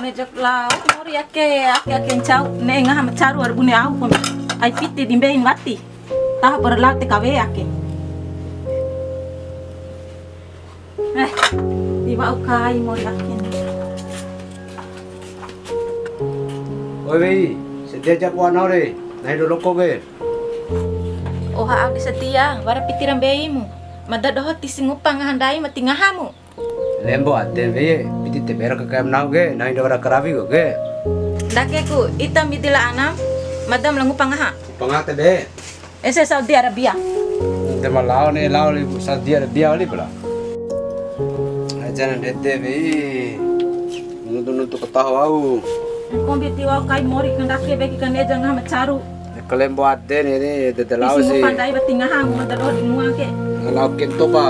ngejak lau mori ake cau ne ngah macaru arbune au pom ai piti dimbe wati tah berlat kawe ake tiba ukai mori ake oi bei setia japuan ore nai do loko ge oha abi setia wara pitiran beimu madad doh tisingupang handai mati ngahamu lembo ate be piti te berak kam nau ge nai do wara karabi go ge dakeku itam bidila anam madam langu pangaha pangate be ese Saudi Arabia te malao ne lao li Saudi Arabia li pula ajan dete be nutu ketahu au kombi tiwa kai mori kendake be ki kane jangah macaru kelembo ate ne de lao si pandai bati ngahamu madad doh dimua ke lao kento pa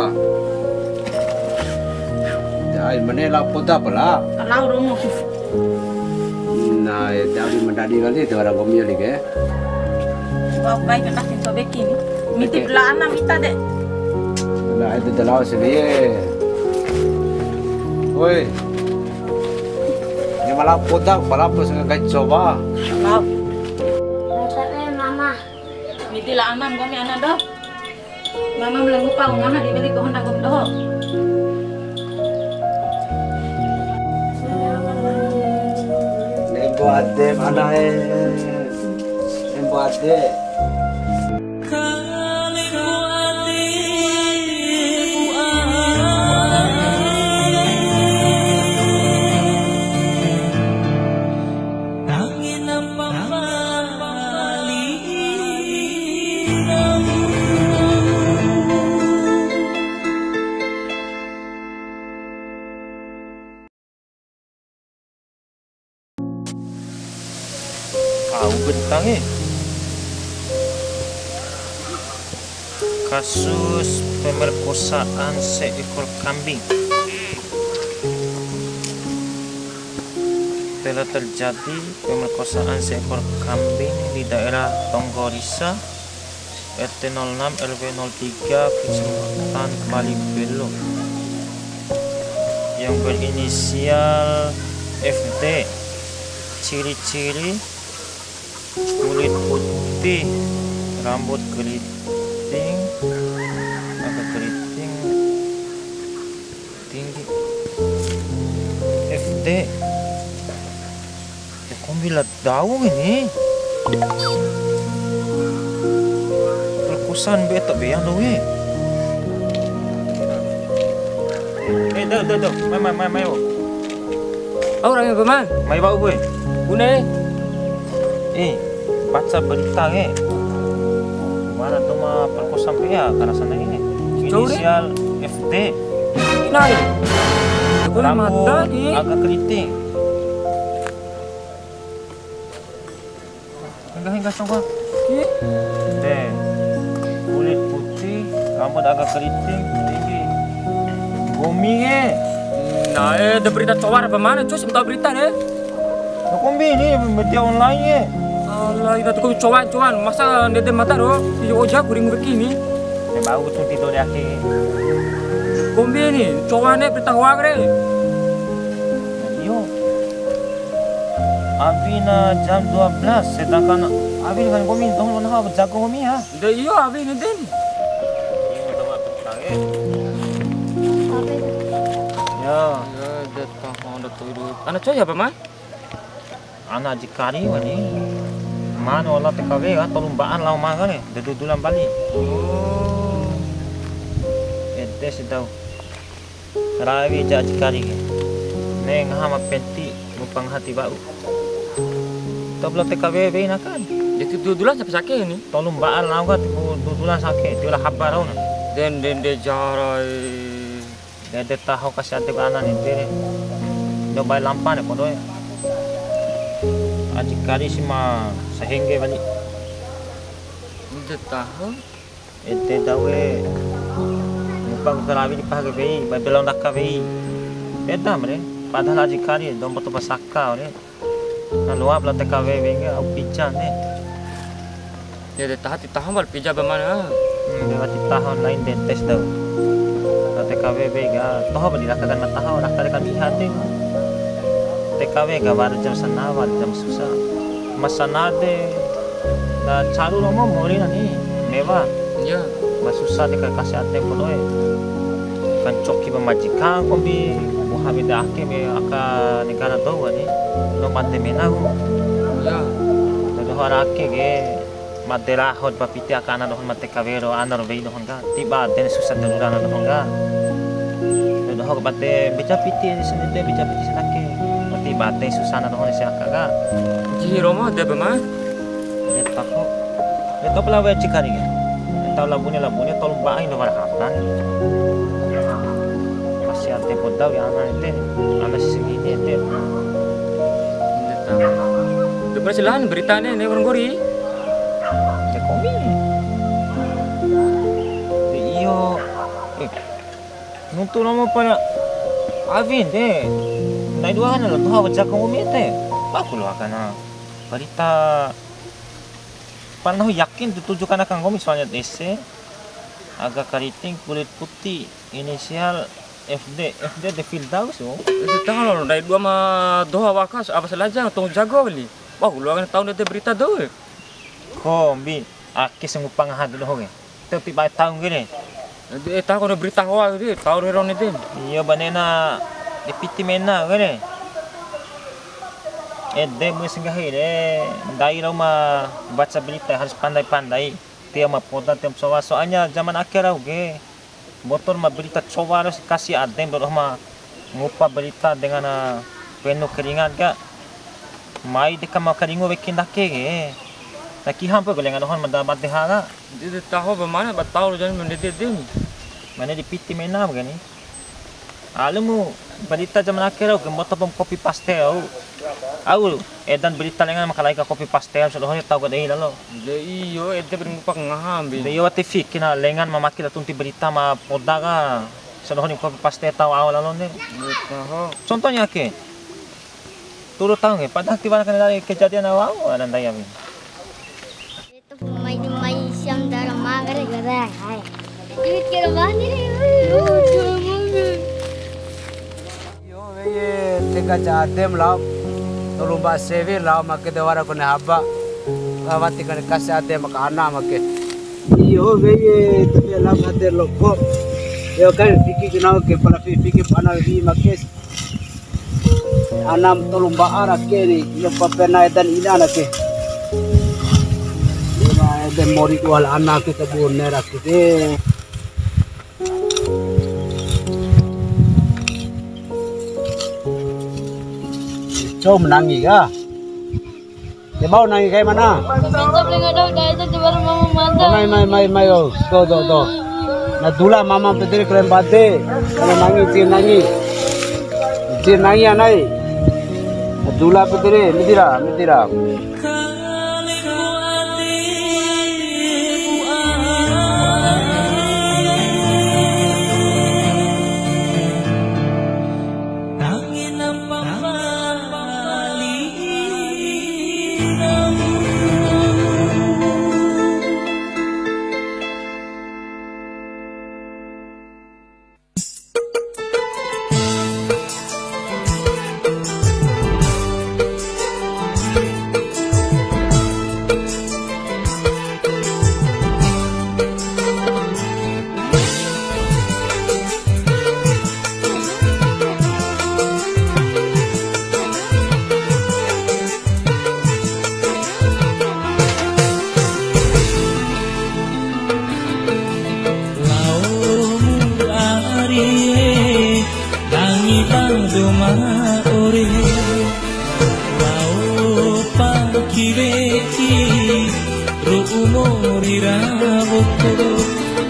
ai mane la poda pala lau romo nah dari mendadi kali itu orang komio li ke wah baik nak kinto bekini miti pula anam ita de nah itu dalau sini oi ini malah poda pala pas ngai coba lau Tapi mama, miti la anam kami anak doh mama melengu pau ngaha di beli kohon nanggung doh lembo ate mana lembo ate Kau bentang kasus pemerkosaan seekor kambing telah terjadi. Pemerkosaan seekor kambing di daerah Tonggorisa RT 06 RW 03 Kecamatan Balibelo yang berinisial FD. Ciri-ciri kulit putih, rambut keriting, agak keriting, tinggi. FD, kok bila tahu ini? Perkosaan beto beyang doh we. Dah, mai. Orang yang berman, Mai bau gue. gune, Baca berita mana tuh mah perkosaan pria karena sana ini inisial FD, nai, gune mata rambut di, agak keriting. Hingga coba deh, kulit putih, rambut agak keriting, tinggi, bumi nai, ada berita cowar apa mana? Cuy, minta berita deh. kombi ini media online Allah, itu tuh cuan, masa nede mata ro, di ojek kuring begini. ya bau tuh tidur di akhir. Kombi ini, cuannya berita hoak re. Yo, Abina jam 12, sedangkan Abin kan kombi dong mana berjago kombi ya. Dah iyo, abi ini den. Ya, Dah tahu, dah tuh. Anak cuy apa man? anak jikari wani. Mana olah TKW kan tolumbaan lau makan dedudulan Bali. Oh, Ede sedau. Rawi jak jikari neng hama penti mupang hati bau. Tabla TKW be nakan. jadi duluan sampai sakit ini. Tolumbaan lau kan dudulan sakit. Dia lah habar au na. Den de jarai. Dede tahu kasih ate anak ni dere. Do bai lampan ko doy. Ajikari si ma sehingga balik. Dah tahu. Ete dawe mupang karawi di pahage bei bai belong dakka bei. Beda mre. Padahal ajikari dombo to pasaka ore. Na luap la TKW benga au pican Ya dah tahu mal pijak bagaimana? Lewati tahun lain dan tes daw. TKW bega toh ba dilakakan matahaw nakalakan ihati. TKW gawar jam sana war jam susah masana de na caru romo mori nani mewah Ya. mas susah dekat kasih ate podoe kan coki pemajikan kombi buhabi dake be aka negara tahu ni no mate menago Ya. do harake ge madera hot papiti aka ana dohon mate kavero anar be dohon ga tiba den susah daruran dohon ga do hok bate beca piti sini de beca piti sanake tiba de susah na dohon si aka ga Ji Roma de bema. et pako itu pula we cikari ge tahu labune tolong baai no barhatan masih ante podau ya ana segini ente Itu persilahan beritanya nih orang gori. ya komi iyo nuntu nomo para avin de nai dua kan lo tuh baca komi ente bakulo akana berita pernah yakin ditujukan akan komi soalnya DC agak keriting kulit putih inisial FD de Firdaus oh. Itu tahu dari dua mah doa wakas apa saja tong jago beli. Wah, lu akan tahu nanti berita doa. Kombi aki sungguh pangahad dulu hoge tapi baik tahun gini Tahu kalau berita hoa gitu, tahu reron itu. iya banena dipiti mena gini de musinggahi de daerah mah baca berita harus pandai-pandai tiap mah poda tiap soal soalnya zaman akhir oke motor mah berita coba harus kasih adem doh mah ngupa berita dengan penuh keringat gak mai deka mah keringo bikin dake ge taki hampa golengan dohon mendapat dehara Itu tahu bagaimana, tahu jangan mendetik dia. mana dipiti mena begini alumu berita zaman akhir oke motor pom copy paste au edan berita lengan makalai ka copy paste sudah hanya tahu gak lalu Jadi iyo, itu bermupak ngaham bi. Dewa TV kina lengan mamaki la tunti berita ma podaga sodohoni copy paste tahu awal lalu ne Tahu. contohnya ke turut tahu nggak padahal tiba dari kejadian awal ada daya bi Itu pemain siang dalam mager gara. Hai. Duit kira mana ni? Yo ye teka jadem lao tolong ba sevi lao make dewara kone haba awati kane kasih ade maka ana make yo ye tapi lao ade loko yo kan fiki kenal ke pala fiki pana vi make anam tolong ba ara ke ni yo papena dan ina na ke ina de mori wal ana ke kabur ne rakite Coba menangi kah? Dia mau nangi kayak mana? Mai oh, do. Nah dula mama pediri keren bate, kalau nangi, tir nangi anai. Nah dula pediri, medira.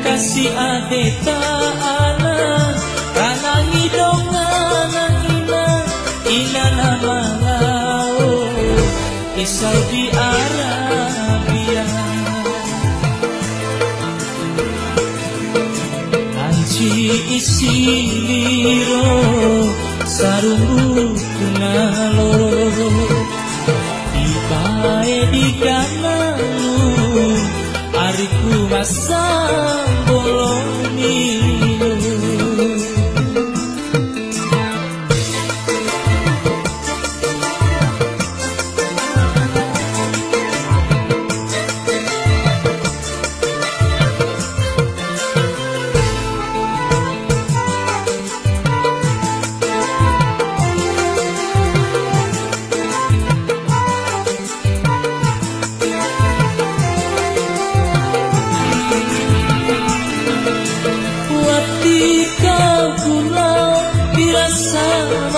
Kasih adeta ana kanangi dongana ina nama lao di Saudi Arabia anci isi liro sarungu kunaloro dibae di kanalu ariku masang boloni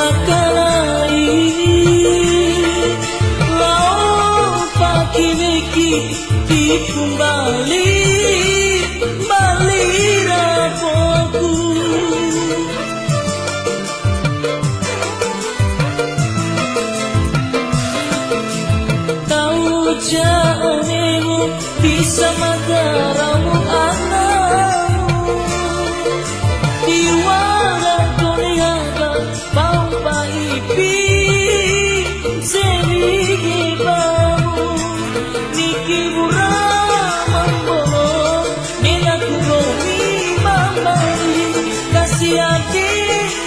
sakalai lau pakimeki di kembali rapoku tau jaonemu bisa mataramu anamu diwara koneaga pau paipi serigi bamu niki buramambolo nena kuromi mamari kasih hati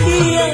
dia